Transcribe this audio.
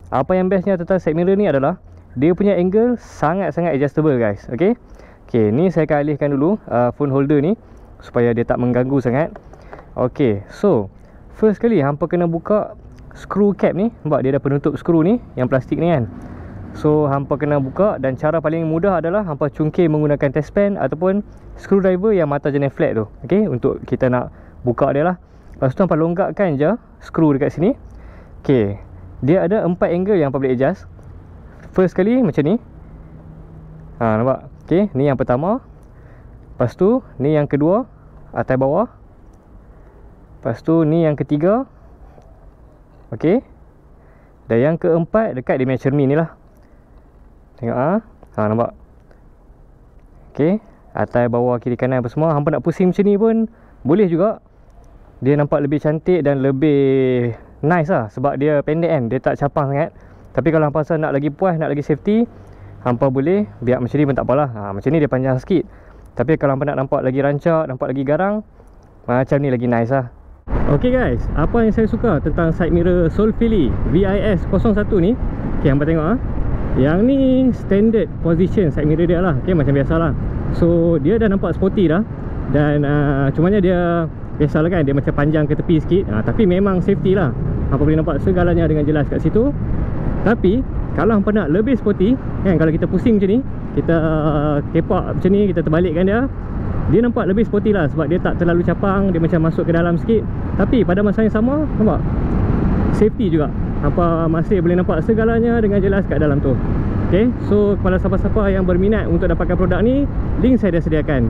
Apa yang bestnya tentang side mirror ni adalah dia punya angle sangat-sangat adjustable guys. Okay, ni saya akan alihkan dulu phone holder ni supaya dia tak mengganggu sangat. Okay, so first kali hampa kena buka screw cap ni. Nampak dia ada penutup skru ni, yang plastik ni kan. So hampa kena buka, dan cara paling mudah adalah hampa cungkir menggunakan test pen ataupun screwdriver yang mata jenis flat tu. Okay, untuk kita nak buka dia lah. Lepas tu hampa longgarkan je skru dekat sini. Okay, dia ada 4 angle yang hampa boleh adjust. First kali macam ni. Nampak? Okay, ni yang pertama. Lepas tu ni yang kedua, atas bawah. Lepas tu ni yang ketiga. Okay, dan yang keempat dekat dia punya cermin ni lah. Tengok nampak? Okay, atas bawah kiri kanan apa semua. Hampa nak pusing macam ni pun boleh juga. Dia nampak lebih cantik dan lebih nice lah, sebab dia pendek kan, dia tak capang sangat. Tapi kalau hampa rasa nak lagi puas, nak lagi safety, hampa boleh biar macam ni pun tak apalah. Macam ni dia panjang sikit. Tapi kalau hampa nak nampak lagi rancak, nampak lagi garang, macam ni lagi nice lah. Ok guys, apa yang saya suka tentang side mirror Solfili VIS01 ni, okay, hampa tengok yang ni standard position side mirror dia lah. Okay, macam biasalah. So dia dah nampak sporty dah. Dan cumanya dia biasalah kan, dia macam panjang ke tepi sikit. Tapi memang safety lah, hampa boleh nampak segalanya dengan jelas kat situ. Tapi kalau hampa nak lebih sporty kan, kalau kita pusing macam ni, kita kepak macam ni, kita terbalikkan dia nampak lebih sporty lah, sebab dia tak terlalu capang, dia macam masuk ke dalam sikit. Tapi pada masa yang sama, nampak safety juga, hampa masih boleh nampak segalanya dengan jelas kat dalam tu. Okay, so kepada siapa-siapa yang berminat untuk dapatkan produk ni, link saya dah sediakan.